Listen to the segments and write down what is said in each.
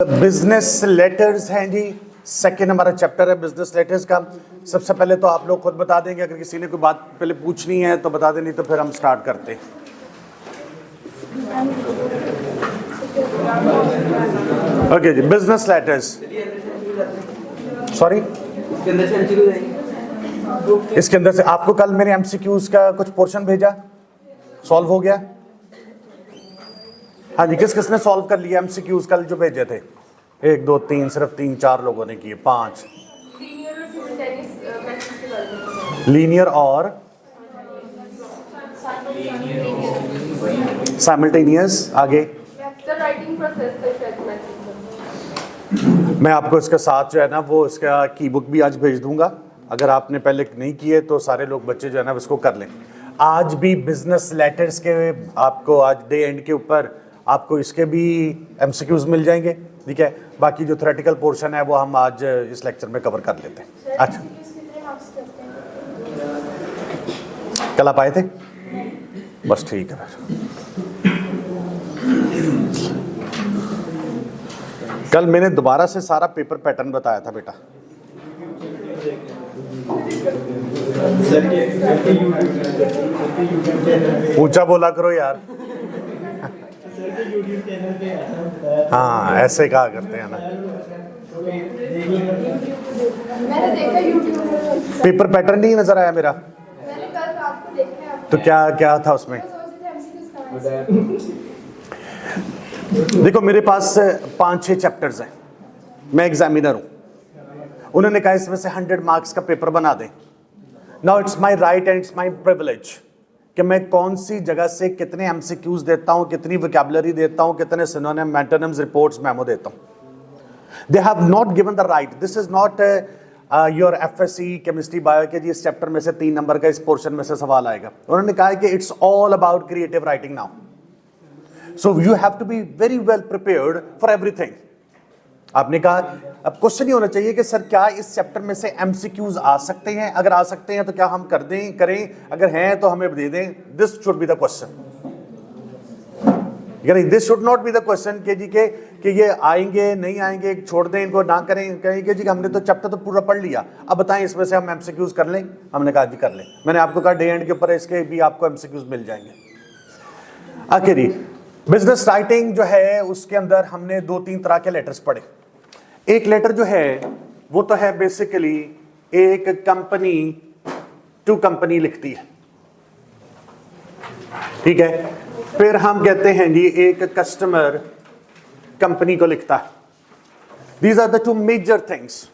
Business letters हैं जी। Second हमारा chapter है बिजनेस लेटर्स का। सबसे पहले तो आप लोग खुद बता देंगे, अगर किसी ने कोई बात पहले पूछनी है तो बता देनी, तो फिर हम स्टार्ट करते हैं। ओके जी, बिजनेस लेटर्स। सॉरी, इसके अंदर से आपको कल मेरे एमसीक्यूज का कुछ पोर्शन भेजा, सॉल्व हो गया? हाँ जी, किस किसने सॉल्व कर लिया एमसीक्यूज कल जो भेजे थे? 1 2 3, सिर्फ 3 4 लोगों ने किए। 5 लीनियर और साइमल्टेनियस। आगे मैं आपको इसके साथ जो है ना वो इसका की बुक भी आज भेज दूंगा। अगर आपने पहले नहीं किए तो सारे लोग बच्चे जो है ना इसको कर लें। आज भी बिजनेस लेटर्स के आपको आज डे एंड के ऊपर आपको इसके भी एमसीक्यूज मिल जाएंगे, ठीक है। बाकी जो थ्योरेटिकल पोर्शन है वो हम आज इस लेक्चर में कवर कर लेते हैं। अच्छा, कल आप आए थे? बस ठीक है। कल मैंने दोबारा से सारा पेपर पैटर्न बताया था बेटा। ऊंचा बोला करो यार। हाँ, ऐसे कहा करते हैं ना। मैंने देखा यूट्यूब पर। पेपर पैटर्न नहीं नजर आया मेरा? मैंने कल रात को देखा है। तो क्या क्या था उसमें? देखो, मेरे पास 5-6 चैप्टर्स हैं। मैं एग्जामिनर हूं। उन्होंने कहा इसमें से 100 मार्क्स का पेपर बना दें। Now it's my right and it's my privilege कि मैं कौन सी जगह से कितने एमसीक्यूज देता हूं, कितनी वोकैबुलरी देता हूं, कितने सिनोनिम, मेंटोनिम्स, रिपोर्ट्स, मेमो देता हूं। They have not given the right. This is not your FSc chemistry bio के जी इस चैप्टर में से 3 नंबर का इस पोर्शन में से सवाल आएगा। उन्होंने कहा है कि it's all about creative writing now, so you have to be very well prepared for everything. आपने कहा अब क्वेश्चन ही होना चाहिए कि सर क्या इस चैप्टर में से एमसीक्यूज आ सकते हैं? अगर आ सकते हैं तो क्या हम कर दें, करें? अगर हैं तो हमें दे दें। This should be the question. This should not be the question के जी कि ये आएंगे नहीं आएंगे, छोड़ दें इनको, ना करें। कहेंगे जी हमने तो चैप्टर तो पूरा पढ़ लिया, अब बताएं इसमें से हम एमसीक्यूज कर लें। हमने कहा जी कर लें। मैंने आपको कहा डे एंड के ऊपर इसके भी आपको एमसीक्यूज मिल जाएंगे। आखिरी बिजनेस राइटिंग जो है उसके अंदर हमने 2-3 तरह के लेटर्स पढ़े। एक लेटर जो है वो तो है बेसिकली एक कंपनी टू कंपनी लिखती है, ठीक है। फिर हम कहते हैं जी एक कस्टमर कंपनी को लिखता है। These are the 2 major things.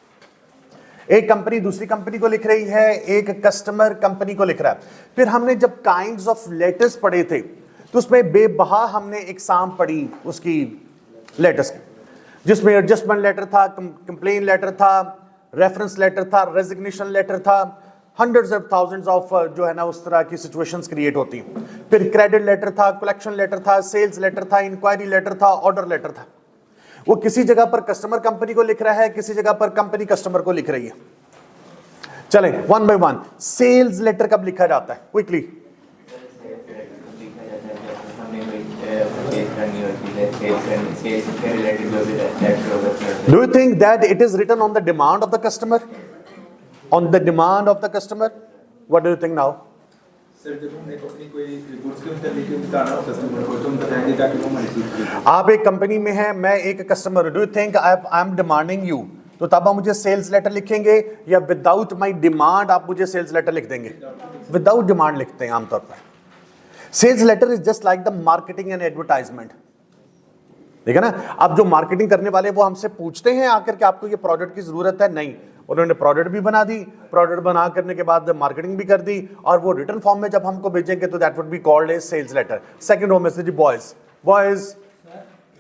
एक कंपनी दूसरी कंपनी को लिख रही है, एक कस्टमर कंपनी को लिख रहा है। फिर हमने जब काइंड्स ऑफ लेटर्स पढ़े थे तो उसमें बेबहा हमने एग्जाम पढ़ी उसकी लेटर्स की, जिसमें एडजस्टमेंट लेटर था, कंप्लेन लेटर था, रेफरेंस लेटर था, रेजिग्नेशन लेटर था। हंड्रेड्स ऑफ थाउजेंड्स ऑफ जो है ना उस तरह की सिचुएशंस क्रिएट होती हैं। फिर क्रेडिट लेटर था, कलेक्शन लेटर था, सेल्स लेटर था, इंक्वायरी लेटर था, ऑर्डर लेटर था। वो किसी जगह पर कस्टमर कंपनी को लिख रहा है, किसी जगह पर कंपनी कस्टमर को लिख रही है। चलें 1 by 1। सेल्स लेटर कब लिखा जाता है? Quickly. Do you think that it is written on the demand of the customer? On the demand of the customer? What do you think now? Sir जब हमने कंपनी कोई रिपोर्ट्स के अंदर लिखे बताना हो कस्टमर को तो हम बताएंगे ताकि वो हमारी चीज खरीदे। आप एक कंपनी में हैं, मैं एक customer. Do you think I am demanding you, तो तब आप मुझे सेल्स लेटर लिखेंगे या विदाउट माय डिमांड आप मुझे सेल्स लेटर लिख देंगे? विदाउट डिमांड लिखते हैं आमतौर पर। Sales letter is just like the marketing and advertisement, ठीक है ना। अब जो मार्केटिंग करने वाले वो हमसे पूछते हैं आकर के आपको ये प्रोडक्ट की जरूरत है? नहीं, उन्होंने प्रोडक्ट भी बना दी, प्रोडक्ट बना करने के बाद मार्केटिंग भी कर दी, और वो रिटर्न फॉर्म में जब हमको भेजेंगे तो that would be called a sales letter. Second row में से जी बॉयज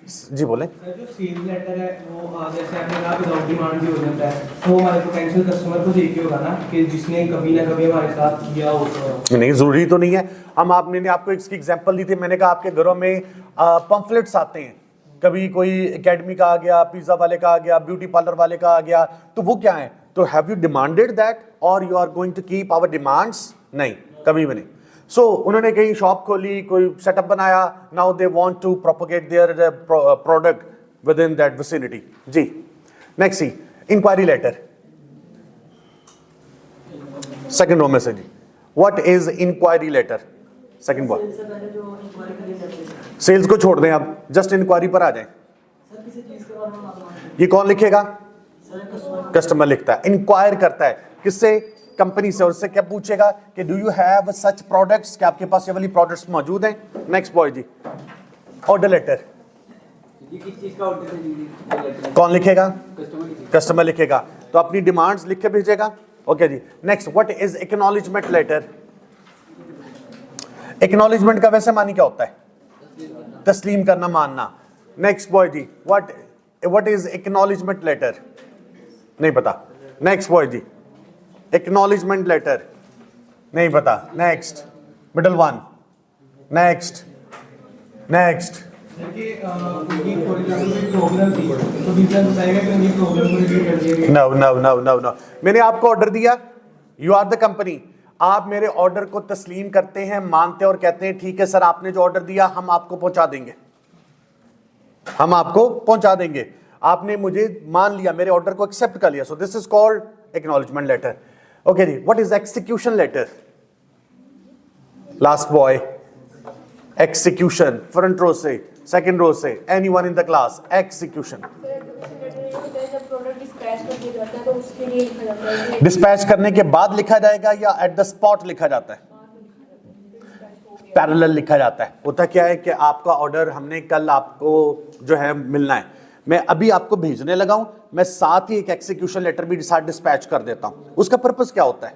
जी बोले। सर जो सेल्स लेटर है वो जैसे आपने कहा विदाउट डिमांड भी हो जाता है, तो हमारे पोटेंशियल कस्टमर को देखिए होगा ना कि जिसने कभी ना कभी हमारे साथ किया हो। तो नहीं, जरूरी तो नहीं है। हम आपने आपको इसकी एग्जांपल दी थी। मैंने कहा आपके घरों में पंफलेट्स आते हैं, कभी कोई एकेडमी का आ गया, पिज्जा वाले का आ गया, ब्यूटी पार्लर वाले का आ गया, तो वो क्या है? तो हैव यू डिमांडेड दैट और you are going to keep our demands? नहीं, कभी भी नहीं। सो उन्होंने कहीं शॉप खोली, कोई सेटअप बनाया, now they want to propagate their product within that vicinity. जी next see inquiry letter, second row में से जी, what is inquiry letter? Second boy, sales को छोड़ दें, आप जस्ट इंक्वायरी पर आ जाएं। ये कौन लिखेगा? कस्टमर लिखता है, इंक्वायर करता है किससे? कंपनी से। और उससे क्या पूछेगा कि do you have such products, क्या आपके पास ये वाली प्रोडक्ट्स मौजूद हैं? नेक्स्ट बॉय जी, ऑर्डर लेटर, किस चीज का ऑर्डर है? कौन लिखेगा? कस्टमर। कस्टमर लिखेगा, तो अपनी डिमांड्स लिख के भेजेगा। ओके जी next, what is acknowledgement letter? Acknowledgement का वैसे मानी क्या होता है? तस्लीम करना, मानना। नेक्स्ट बॉय जी, व्हाट इज एक्नॉलेजमेंट लेटर? नहीं पता। नेक्स्ट बॉय जी, एक्नॉलेजमेंट लेटर नहीं पता। Next middle one, next next. देखिए उनकी फॉर एग्जांपल प्रॉब्लम थी तो बिजनेस बताएगा कि उनकी प्रॉब्लम को रिव्यू कर दिया गया। नो, मैंने आपको ऑर्डर दिया, यू आर द कंपनी, आप मेरे ऑर्डर को तस्लीम करते हैं, मानते हैं और कहते हैं ठीक है सर आपने जो ऑर्डर दिया हम आपको पहुंचा देंगे, हम आपको पहुंचा देंगे। आपने मुझे मान लिया, मेरे ऑर्डर को एक्सेप्ट कर लिया, so this is called acknowledgement letter. Okay जी, what is execution letter? Last boy, execution, front row से, सेकंड रो से, anyone in the class, execution. जब प्रोडक्ट डिस्पैच कर दिया जाता है तो उसके लिए लिखा जाता है। डिस्पैच करने के बाद लिखा जाएगा या एट द स्पॉट लिखा जाता है? पैरेलल लिखा जाता है। होता क्या है कि आपका ऑर्डर हमने कल आपको जो है मिलना है, मैं अभी आपको भेजने लगा हूं, मैं साथ ही एक एक्सिक्यूशन लेटर भी साथ डिस्पैच कर देता हूं। उसका पर्पस क्या होता है?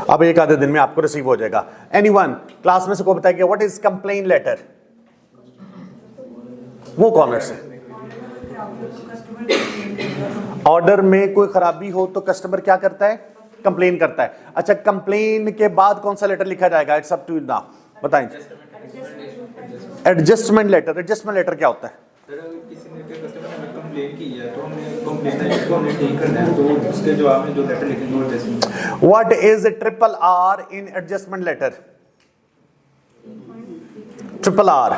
अब एक आधे दिन में आपको रिसीव हो जाएगा। एनीवन क्लास में से को बताएगा व्हाट इज कंप्लेन लेटर? वो कॉमर्स है। ऑर्डर में कोई खराबी हो तो कस्टमर क्या करता है? कंप्लेन करता है। अच्छा, कंप्लेन के बाद कौन सा लेटर लिखा जाएगा? इट्स अप टू नाउ, बताएं। Adjustment letter. एडजस्टमेंट लेटर क्या होता है? सर किसी ने कस्टमर ने कंप्लेन की है तो हमने कंप्लेन को हमने ठीक करना है, तो उसके जवाब में जो लेटर लिखेंगे वो adjustment. What is triple R in adjustment letter? Triple R,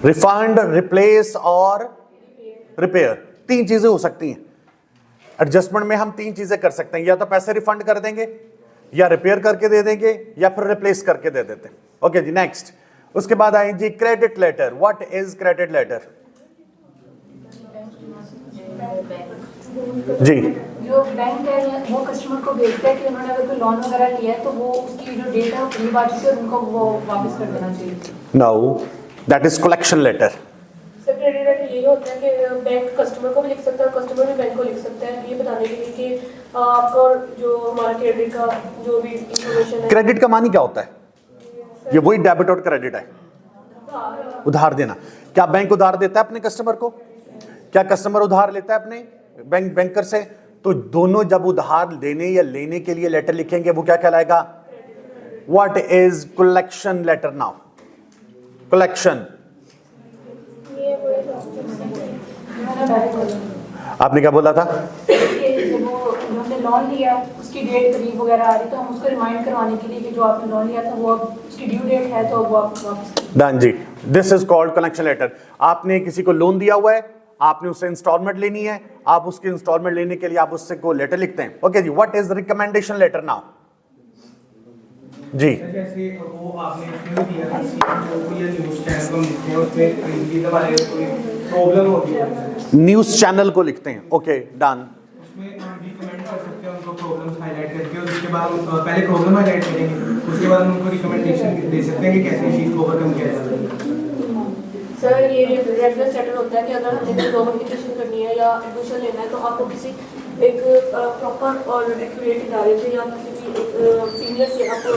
refund, replace और रिपेयर। तीन चीजें हो सकती हैं एडजस्टमेंट में। हम तीन चीजें कर सकते हैं, या तो पैसे रिफंड कर देंगे, या रिपेयर करके दे देंगे, या फिर रिप्लेस करके दे देते हैं। ओके जी नेक्स्ट, उसके बाद आए जी credit letter. What is credit letter? जी, जो बैंक है वो कस्टमर को भेजता है कि उन्होंने अगर कोई लोन वगैरह लिया है तो वो उसकी जो डेट है वो करीब आ चुकी है और उनको वो वापस कर देना चाहिए। No, that is collection letter. Sir credit letter यही होता है कि बैंक कस्टमर को भी लिख सकता है और कस्टमर भी बैंक को लिख सकता है, ये बताने के लिए कि आपका जो हमारा क्रेडिट का जो भी इंफॉर्मेशन है। क्रेडिट का मानी क्या होता है? ये वही डेबिट और क्रेडिट है, उधार देना। क्या बैंक उधार देता है अपने कस्टमर को? क्या कस्टमर उधार लेता है अपने बैंकर से? तो दोनों जब उधार देने या लेने के लिए लेटर लिखेंगे वो क्या कहलाएगा? What is collection letter? Now collection, आपने क्या बोला था? हमने लोन लिया उसकी डेट करीब वगैरह आ रही तो हम उसको रिमाइंड करवाने के लिए कि जो आपने लोन लिया था वो अब उसकी ड्यू डेट है तो वो आप वापस। डन जी, this is called collection letter. आपने किसी को लोन दिया हुआ है, आपने उससे इंस्टॉलमेंट लेनी है, आप उसकी इंस्टॉलमेंट लेने के लिए आप उससे को लेटर लिखते हैं। ओके जी, what is recommendation letter? Now जी, जैसे वो आपने उसमें भी दिया था सीएम या न्यूज़ चैनल को लिखते हैं, उसमें इनकी हमारे कोई प्रॉब्लम होती है न्यूज चैनल को लिखते हैं। Okay done. उसमें हम रिकमेंड कर सकते हैं उनको प्रॉब्लम्स हाईलाइट करके, और उसके बाद पहले प्रॉब्लम हाईलाइट करेंगे, उसके बाद उनको रिकमेंडेशन दे सकते हैं कि कैसे इस चीज़ को ओवरकम किया जाए। सर ये रेफरेंस लेटर होता है कि अगर हमने कोई जॉब एप्लीकेशन करनी है या एडमिशन लेना है तो आपको किसी एक प्रॉपर और एक्यूरेट इदारे से या किसी भी एक सीनियर से आपको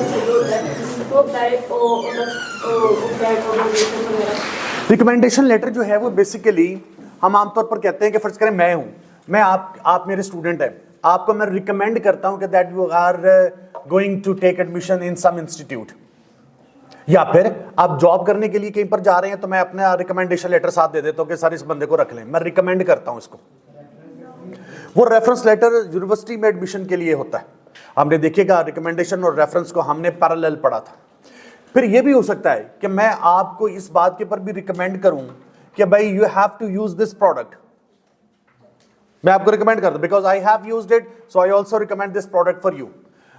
चाहिए होता है तो अप्लाई वगैरह। रिकमेंडेशन लेटर जो है वो बेसिकली हम आमतौर पर कहते हैं कि फर्ज करें मैं हूं, मैं आप मेरे स्टूडेंट हैं, आपको मैं रिकमेंड करता हूं कि that you are going to take admission in some institute, या फिर आप जॉब करने के लिए कहीं पर जा रहे हैं तो मैं अपना रिकमेंडेशन लेटर साथ दे देता हूं कि सर इस बंदे को रख लें, मैं रिकमेंड करता हूं इसको। वो रेफरेंस लेटर यूनिवर्सिटी में एडमिशन के लिए होता है। हमने देखिएगा रिकमेंडेशन और रेफरेंस को हमने पैरेलल पढ़ा था। फिर ये भी हो सकता है कि मैं आपको इस बात के ऊपर भी रिकमेंड करूं कि भाई you have to use this product, मैं आपको रिकमेंड करता हूं because I have used it so I also recommend this product for you.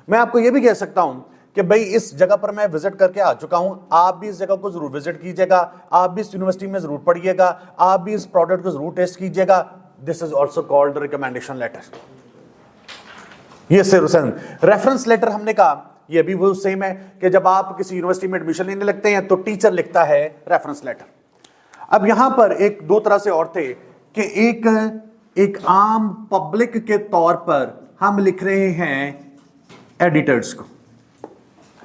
मैं आपको ये भी कह सकता हूं कि भाई इस जगह पर मैं विजिट करके आ चुका हूं, आप भी इस जगह को जरूर विजिट कीजिएगा, आप भी इस यूनिवर्सिटी में जरूर पढ़िएगा, आप भी इस प्रोडक्ट को जरूर टेस्ट कीजिएगा। This is also called recommendation letter. ये सिर्फ रेफरेंस लेटर हमने कहा ये भी वो सेम है कि जब आप किसी यूनिवर्सिटी में एडमिशन लेने लगते हैं तो टीचर लिखता है रेफरेंस लेटर। अब यहां पर एक दो तरह से और थे कि एक आम पब्लिक के तौर पर हम लिख रहे हैं एडिटर्स को,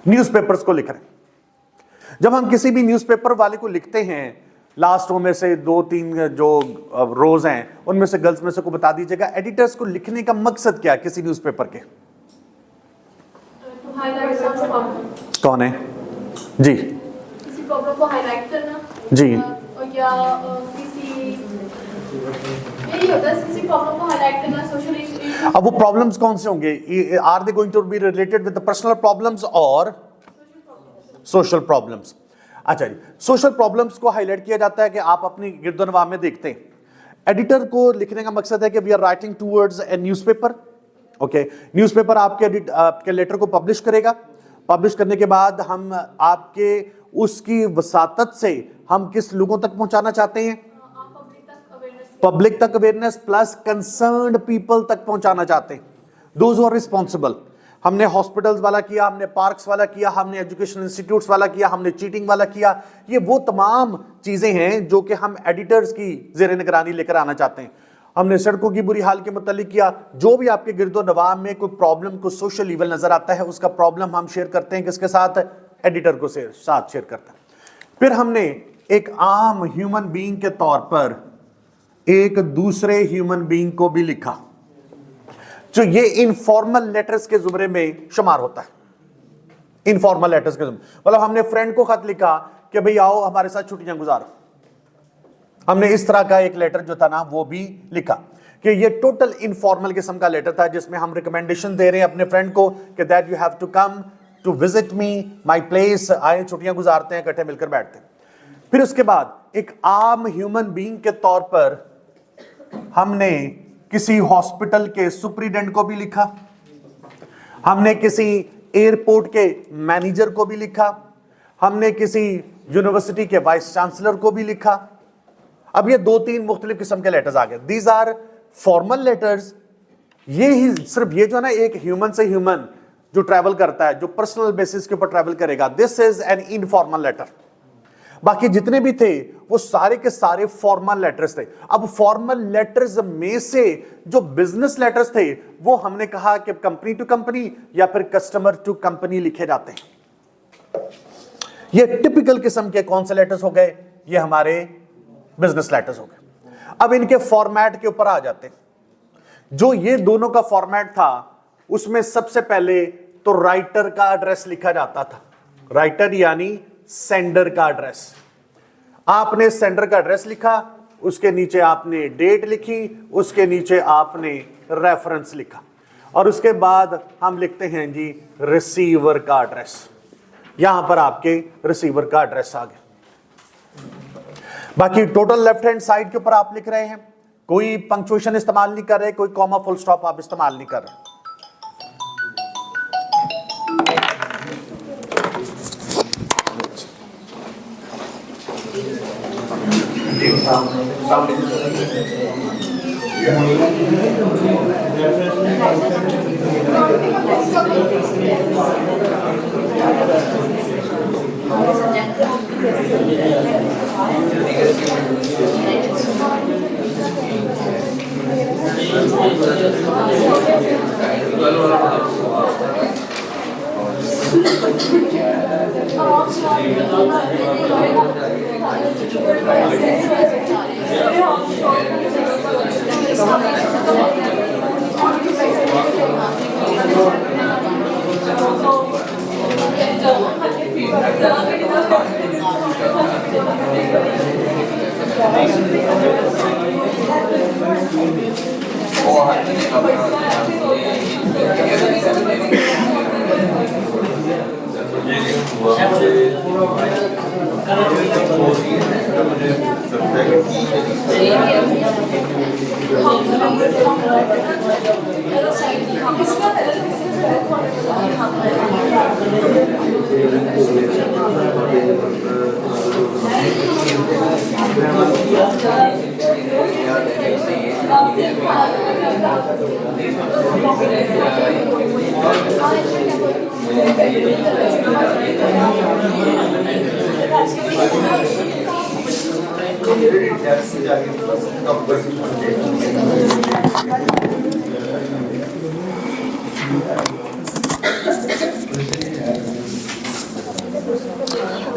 न्यूज़पेपर्स को लिख रहे हैं। जब हम किसी भी न्यूज़पेपर वाले को लिखते हैं, लास्ट रो में से 2-3 जो रोज हैं उनमें से गर्ल्स में से को बता दीजिएगा एडिटर्स को लिखने का मकसद क्या है किसी न्यूज़पेपर के? कौन है जी? किसी प्रॉब्लम को हाईलाइट करना जी। या किसी यही होता है, किसी प्रॉब्लम को हाईलाइट करना, सोशल इशू। अब वो प्रॉब्लम्स कौन से होंगे? Are they going to be related with the personal problems और सोशल प्रॉब्लम्स? अच्छा जी, सोशल प्रॉब्लम्स को हाईलाइट किया जाता है कि आप अपनी गिरदोनवाह में देखते हैं। एडिटर को लिखने का मकसद है कि we are writing towards a newspaper. Okay, newspaper आपके लेटर को पब्लिश करेगा। पब्लिश करने के बाद हम आपके उसकी वसातत से हम किस लोगों तक पहुंचाना चाहते हैं? पब्लिक तक अवेयरनेस प्लस कंसर्न्ड पीपल तक पहुंचाना चाहते हैं, दोज हु आर रिस्पॉन्सिबल। हमने हॉस्पिटल्स वाला किया, हमने पार्क्स वाला किया, हमने एजुकेशन इंस्टीट्यूट्स वाला किया, हमने चीटिंग वाला किया। ये वो तमाम चीजें हैं जो कि हम एडिटर्स की ज़ेरे निगरानी लेकर आना चाहते हैं। हमने सड़कों की बुरी हाल के मुतालिक किया। जो भी आपके गिरदो नवाब में कोई प्रॉब्लम, कोई सोशल इवल नजर आता है, उसका प्रॉब्लम हम शेयर करते हैं किसके साथ? एडिटर को साथ शेयर करते हैं। फिर हमने एक आम ह्यूमन बीइंग के तौर पर एक दूसरे ह्यूमन बीइंग को भी लिखा, जो ये इनफॉर्मल लेटर्स के जुमरे में शुमार होता है। इनफॉर्मल लेटर्स के जुमरे मतलब हमने फ्रेंड को खत लिखा कि भाई आओ हमारे साथ छुट्टियां गुजारो। हमने इस तरह का एक लेटर जो था ना वो भी लिखा कि ये टोटल इनफॉर्मल किस्म का लेटर था, जिसमें हम रिकमेंडेशन दे रहे हैं अपने फ्रेंड को कि that you have to come to visit me my place, आए छुट्टियां गुजारते हैं, इकट्ठे मिलकर बैठते हैं। फिर उसके बाद एक आम ह्यूमन बीइंग के तौर पर हमने किसी हॉस्पिटल के सुपरिटेंडेंट को भी लिखा, हमने किसी एयरपोर्ट के मैनेजर को भी लिखा, हमने किसी यूनिवर्सिटी के वाइस चांसलर को भी लिखा। अब ये 2-3 मुख्तलिफ किस्म के लेटर्स आ गए। These are formal letters. ये ही सिर्फ ये जो है ना एक ह्यूमन से ह्यूमन जो ट्रैवल करता है, जो पर्सनल बेसिस के ऊपर ट्रैवल करेगा, this is an informal letter. बाकी जितने भी थे वो सारे के सारे फॉर्मल लेटर्स थे। अब फॉर्मल लेटर्स में से जो बिजनेस लेटर्स थे वो हमने कहा कि कंपनी टू कंपनी या फिर कस्टमर टू कंपनी लिखे जाते हैं। ये टिपिकल किस्म के कौन से लेटर्स हो गए? ये हमारे बिजनेस लेटर्स हो गए। अब इनके फॉर्मेट के ऊपर आ जाते हैं। जो ये दोनों का फॉर्मेट था उसमें सबसे पहले तो राइटर का एड्रेस लिखा जाता था। राइटर यानी सेंडर का एड्रेस। आपने सेंडर का एड्रेस लिखा, उसके नीचे आपने डेट लिखी, उसके नीचे आपने रेफरेंस लिखा, और उसके बाद हम लिखते हैं जी रिसीवर का एड्रेस। यहां पर आपके रिसीवर का एड्रेस आ गया। बाकी टोटल लेफ्ट हैंड साइड के ऊपर आप लिख रहे हैं, कोई पंक्चुएशन इस्तेमाल नहीं कर रहे, कोई कॉमा फुल स्टॉप आप इस्तेमाल नहीं कर रहे।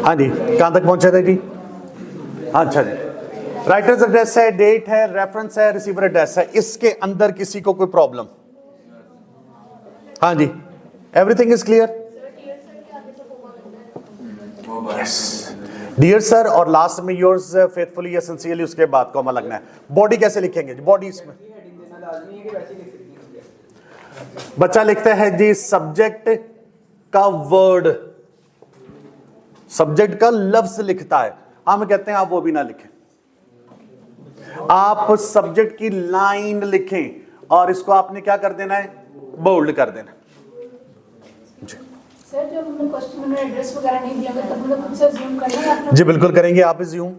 हाँ जी, कहाँ तक पहुंचे थे जी? अच्छा जी, राइटर्स एड्रेस है, डेट है, रेफरेंस है, रिसीवर एड्रेस है, इसके अंदर किसी को कोई प्रॉब्लम? हाँ जी, everything is clear? Dear sir और लास्ट में योर्स फेथफुली या सिंसियरली, उसके बाद कॉमा लगना है। बॉडी कैसे लिखेंगे? बॉडी इसमें बच्चा लिखता है जी सब्जेक्ट का वर्ड, सब्जेक्ट का लफ्ज लिखता है, हम कहते हैं आप वो भी ना लिखें, आप सब्जेक्ट की लाइन लिखें और इसको आपने क्या कर देना है? बोल्ड कर देना। सर जब हमने क्वेश्चन में एड्रेस वगैरह नहीं दिया तब हमने खुद से अज्यूम करना है? जी बिल्कुल करेंगे आप अज्यूम।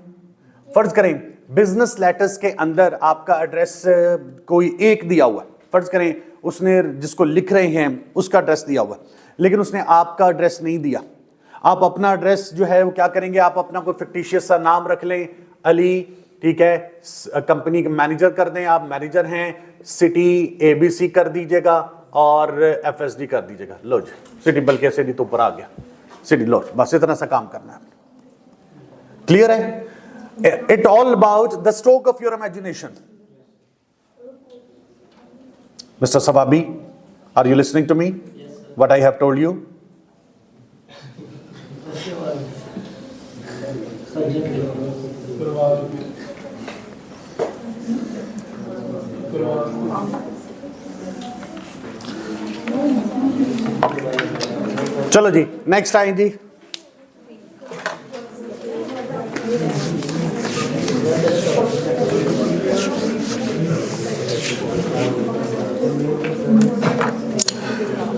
फर्ज करें बिजनेस लेटर्स के अंदर आपका एड्रेस कोई एक दिया हुआ है, फर्ज करें उसने जिसको लिख रहे हैं उसका एड्रेस दिया हुआ है, लेकिन उसने आपका एड्रेस नहीं दिया। आप अपना एड्रेस जो है वो क्या करेंगे, आप अपना कोई फिक्टिशियस सा नाम रख लें, अली, ठीक है, कंपनी के मैनेजर कर दें, आप मैनेजर हैं, सिटी ABC कर दीजिएगा और FSD कर दीजिएगा। लो जी सिटी, बल्कि सिटी तो ऊपर आ गया, सिटी लो, बस इतना सा काम करना है। क्लियर है? It all about the stroke of your imagination. Mister Sawabi, are you listening to me what I have told you? चलो जी नेक्स्ट आए जी।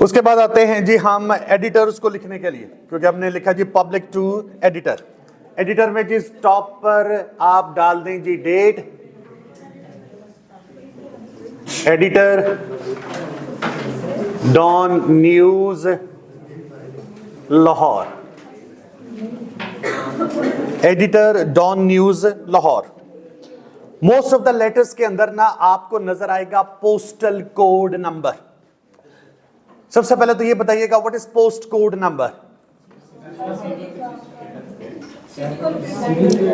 उसके बाद आते हैं जी हम एडिटर्स को लिखने के लिए, क्योंकि हमने लिखा जी पब्लिक टू एडिटर। एडिटर में जिस टॉप पर आप डाल दें जी date, editor Dawn News Lahore, editor Dawn News Lahore. Most of the letters के अंदर ना आपको नजर आएगा पोस्टल कोड नंबर। सबसे पहले तो ये बताइएगा what is post code number?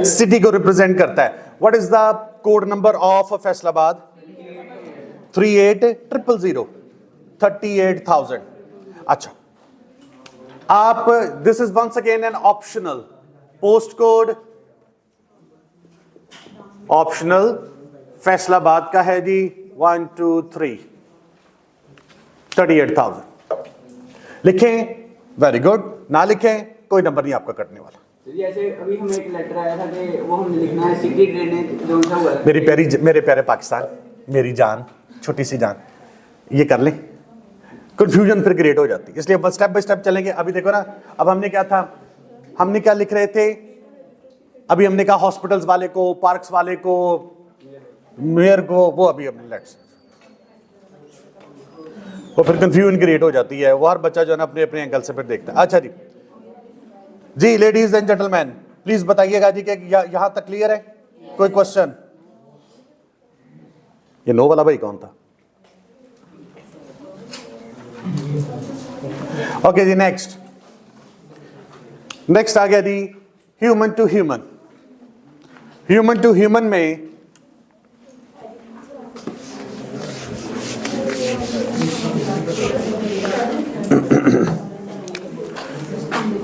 City को रिप्रेजेंट करता है। What is the code number of Faisalabad? 38,000, 38,000। अच्छा, आप this is once again an optional post code, optional Faisalabad का है जी 1 2 3 38,000। लिखें, वेरी गुड, ना लिखें कोई नंबर नहीं आपका कटने वाला। जैसे अभी हमें एक लेटर आया था कि वो हमने लिखना है सिटी ड्रेनेज जोन सा हुआ है। मेरे प्यारे पाकिस्तान, मेरी जान, छोटी सी जान, ये कर लें, कंफ्यूजन फिर क्रिएट हो जाती है, इसलिए स्टेप बाय स्टेप चलेंगे। अभी देखो ना, अब हमने क्या था, हमने क्या लिख रहे थे? अभी हमने कहा हॉस्पिटल्स वाले को, पार्क्स वाले को, मेयर को, वो अभी हमने लेट्स, वो फिर कंफ्यूजन क्रिएट हो जाती है, वो हर बच्चा जो है ना अपने अपने एंगल से फिर देखता है। अच्छा जी लेडीज एंड जेंटलमैन प्लीज बताइएगा जी कि यहां तक क्लियर है? कोई क्वेश्चन? ये नो वाला भाई कौन था? ओके जी नेक्स्ट आ गया जी human to human. Human to human में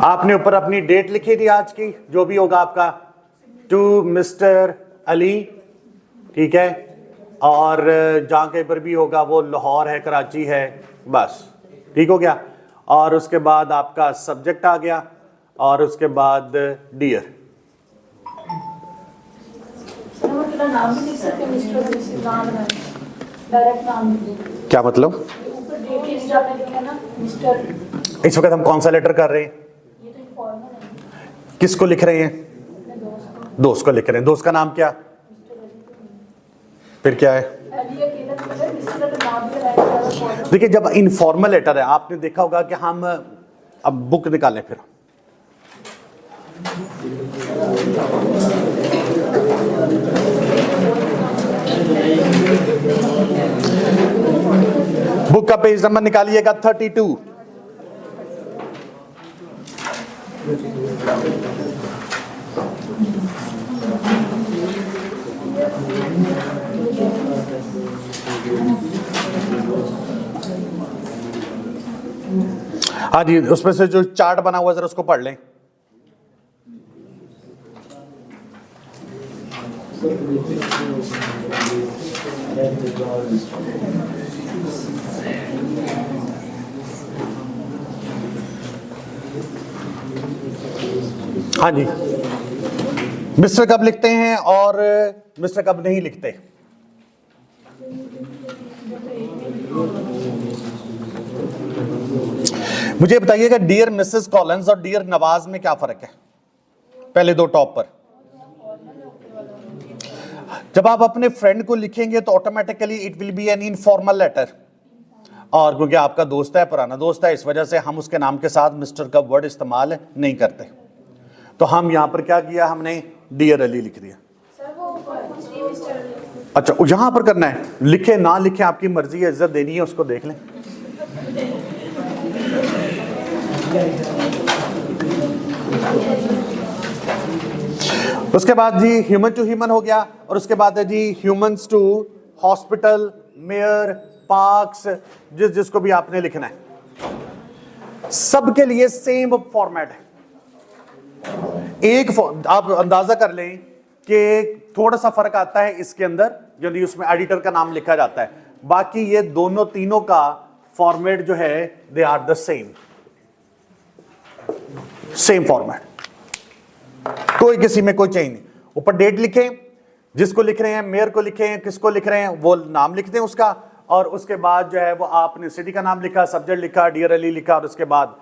आपने ऊपर अपनी डेट लिखी थी आज की, जो भी होगा आपका, टू मिस्टर अली, ठीक है, और जहां कहीं पर भी होगा वो लाहौर है, कराची है, बस ठीक हो गया। और उसके बाद आपका सब्जेक्ट आ गया और उसके बाद डियर, नाम भी लिख सकते हैं मिस्टर, मिसेस, नाम है डायरेक्ट नाम। क्या मतलब? ऊपर डेट लिस्ट आपने लिखा है ना मिस्टर, इस वक्त हम कौन सा लेटर कर रहे हैं? ये तो इनफॉर्मल है। किसको लिख रहे हैं? अपने दोस्त को दोस्त को लिख रहे हैं। दोस्त का नाम क्या? फिर क्या है? अभी अकेला तो पता है मिस्टर का नाम भी लगाया जाता है फॉर्मल। देखिए, जब इनफॉर्मल लेटर है, आपने देखा होगा कि हम अब बुक निकालें, फिर बुक का पेज नंबर निकालिएगा 32। हाँ जी, उसमें से जो चार्ट बना हुआ है जरा उसको पढ़ लें। हाँ जी, मिस्टर कब लिखते हैं और मिस्टर कब नहीं लिखते? मुझे बताइएगा, डियर मिसेस कॉलिंस और डियर नवाज में क्या फर्क है? पहले दो टॉप पर। जब आप अपने फ्रेंड को लिखेंगे तो automatically it will be an informal letter, और क्योंकि आपका दोस्त है, पुराना दोस्त है, इस वजह से हम उसके नाम के साथ मिस्टर का वर्ड इस्तेमाल नहीं करते। तो हम यहां पर क्या किया, हमने डियर अली लिख दिया। सर वो कुछ नहीं मिस्टर, अच्छा, यहां पर करना है, लिखे ना लिखे आपकी मर्जी है, इज्जत देनी है उसको, देख लें। उसके बाद जी ह्यूमन टू ह्यूमन हो गया, और उसके बाद है जी humans to hospital, mayor, parks, जिसको भी आपने लिखना है, सबके लिए सेम फॉर्मेट है। आप अंदाजा कर लें कि थोड़ा सा फर्क आता है इसके अंदर, यदि उसमें एडिटर का नाम लिखा जाता है, बाकी ये दोनों तीनों का फॉर्मेट जो है they are the same format, कोई किसी में कोई चेंज नहीं। ऊपर डेट लिखें, जिसको लिख रहे हैं, मेयर को लिखें, किसको लिख रहे हैं वो नाम लिख दें उसका, और उसके बाद जो है वो आपने सिटी का नाम लिखा, सब्जेक्ट लिखा, डियर अली लिखा, और उसके बाद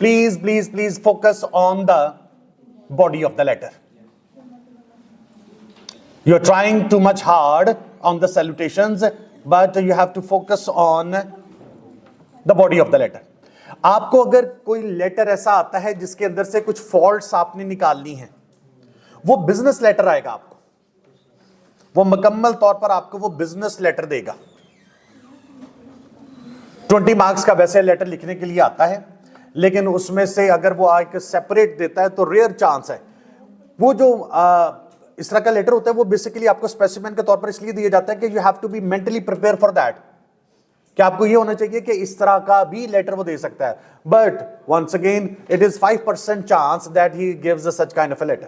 please please please focus on the body of the letter. You are trying too much hard on the salutations, but you have to focus on the body of the letter. आपको अगर कोई letter ऐसा आता है जिसके अंदर से कुछ फॉल्ट्स आपने निकालनी है, वो बिजनेस लेटर आएगा आपको, वो मुकम्मल तौर पर आपको वो बिजनेस लेटर देगा। 20 मार्क्स का वैसे लेटर लिखने के लिए आता है, लेकिन उसमें से अगर वो एक सेपरेट देता है तो रेयर चांस है। वो जो इस तरह का लेटर होता है वो बेसिकली आपको स्पेसिमेन के तौर पर इसलिए दिया जाता है कि you have to be mentally prepare for that, कि आपको ये होना चाहिए कि इस तरह का भी लेटर वो दे सकता है। But once again it is 5% chance that he gives such kind of a letter.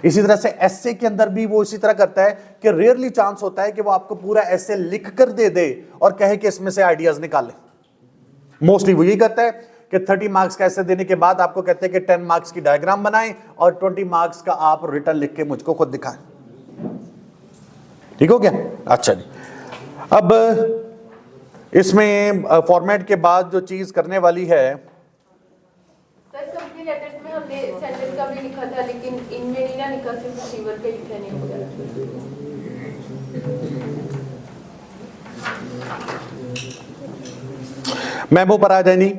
इसी तरह से एसे के अंदर भी वो इसी तरह करता है कि रेयरली चांस होता है कि वो आपको पूरा एसे लिख कर दे दे और कहे कि इसमें से आइडियाज निकालें। मोस्टली वो यही करता है कि 30 मार्क्स का ऐसे देने के बाद आपको कहते हैं कि 10 मार्क्स की डायग्राम बनाएं और 20 मार्क्स का आप रिटर्न लिख के मुझको खुद दिखाएं। ठीक हो गया? अच्छा जी, अब इसमें फॉर्मेट के बाद जो चीज करने वाली है, सर कंपनी लेटर्स में हमने सेंडर का भी लिखा था, लेकिन इनमें नहीं ना लिखा, सिर्फ रिसीवर का लिखा नहीं होगा। मेमो पर आ जाए नहीं।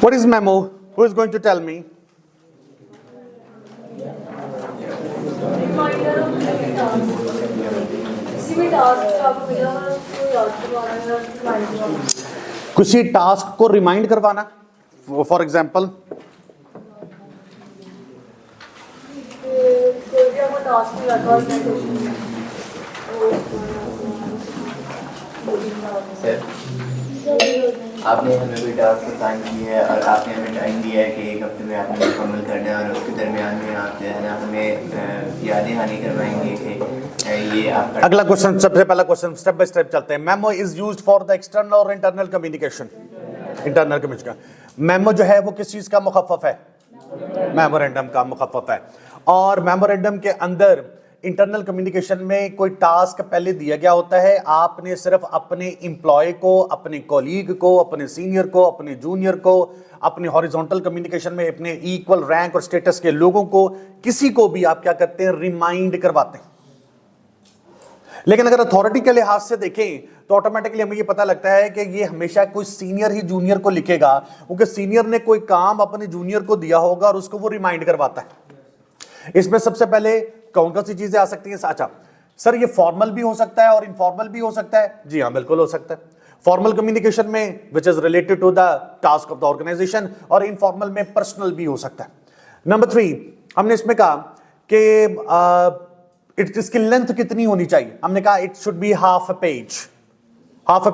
What is memo? Who is going to tell me? Reminder of task, किसी भी टास्क का आपको मिला हो उसको याद करवाना है, रिमाइंड करवाना। किसी टास्क को रिमाइंड करवाना, फॉर एग्जाम्पल कोई भी आपको टास्क मिला था ऑर्गेनाइजेशन में, आपने हमें कोई टास्क असाइन की है और आपने हमें टाइम दिया है कि 1 हफ्ते में आपने मुकम्मल करना है, और उसके दरमियान में आप जो है ना हमें याद दहानी करवाएंगे कि ये आपका अगला क्वेश्चन, सबसे पहला क्वेश्चन, स्टेप बाय स्टेप चलते हैं। Memo is used for the external और internal communication. Internal communication, memo जो है वो किस चीज का मुखफ़फ़ है? मेमोरेंडम का मुखफ़फ़ है। और मेमोरेंडम के अंदर इंटरनल कम्युनिकेशन में कोई टास्क पहले दिया गया होता है, आपने सिर्फ अपने एम्प्लॉय को, अपने कॉलीग को, अपने सीनियर को, अपने जूनियर को, अपने हॉरिजॉन्टल कम्युनिकेशन में अपने इक्वल रैंक और स्टेटस के लोगों को, किसी को भी आप क्या करते हैं? रिमाइंड करवाते हैं। लेकिन अगर अथॉरिटी के लिहाज से देखें तो ऑटोमेटिकली हमें ये पता लगता है कि ये हमेशा कोई सीनियर ही जूनियर को लिखेगा, क्योंकि सीनियर ने कोई काम अपने जूनियर को दिया होगा और उसको वो रिमाइंड करवाता है। इसमें सबसे पहले कौन कौन सी चीजें आ सकती हैं? अच्छा सर, ये फॉर्मल भी हो सकता है और इनफॉर्मल भी हो सकता है। जी हाँ, बिल्कुल हो सकता है। फॉर्मल कम्युनिकेशन में which is related to the task of the organization, और इनफॉर्मल में पर्सनल भी हो सकता है। नंबर 3, हमने इसमें कहा कि इसकी लेंथ कितनी होनी चाहिए? हमने कहा it should be half a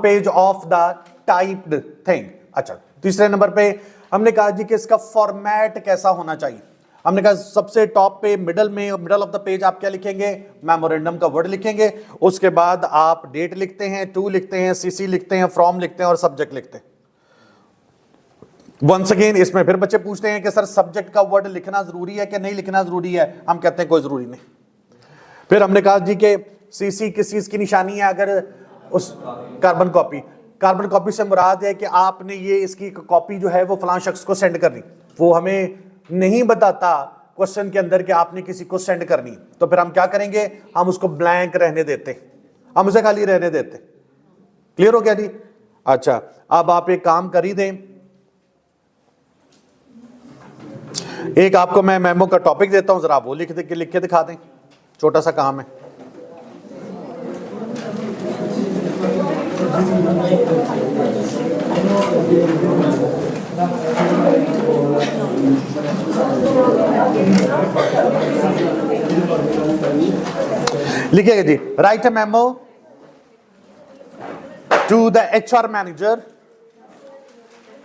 page of the typed thing. अच्छा, तीसरे नंबर पे हमने कहा जी कि इसका फॉर्मेट कैसा होना चाहिए। हमने कहा सबसे टॉप पे मिडल ऑफ द पेज आप क्या लिखेंगे? मेमोरेंडम का वर्ड लिखेंगे। उसके बाद आप डेट लिखते हैं, टू लिखते हैं, सीसी लिखते हैं, फ्रॉम लिखते हैं और सब्जेक्ट लिखते हैं। वंस अगेन इसमें फिर बच्चे पूछते हैं कि सर सब्जेक्ट का वर्ड लिखना जरूरी है कि नहीं लिखना जरूरी है? हम कहते हैं कोई जरूरी नहीं। फिर हमने कहा जी कि सीसी किस चीज की निशानी है? अगर उस कार्बन कॉपी से मुराद है कि आपने ये इसकी कॉपी जो है वो फलां शख्स को सेंड करनी, वो हमें नहीं बताता क्वेश्चन के अंदर कि आपने किसी को सेंड करनी, तो फिर हम क्या करेंगे? हम उसको ब्लैंक रहने देते, हम उसे खाली रहने देते। क्लियर हो गया जी? अच्छा, अब आप एक काम कर ही दें, एक आपको मैं मेमो का टॉपिक देता हूं, जरा वो लिख के दिखा दें, छोटा सा काम है। लिखिएगा जी, write a memo to the HR manager,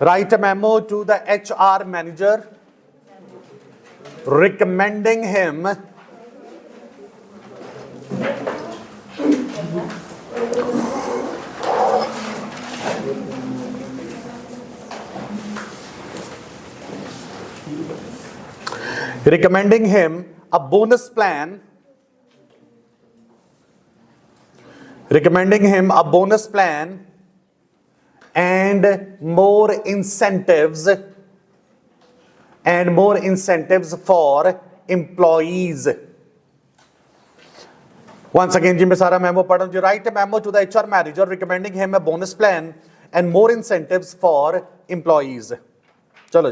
write a memo to the HR manager recommending him a bonus plan, and more incentives for employees. Once again जी मैं सारा मेमो पढ़ रहा हूं जी। Write memo to the HR manager recommending him a bonus plan and more incentives for employees. चलो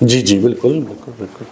जी, जी बिल्कुल बिल्कुल बिल्कुल।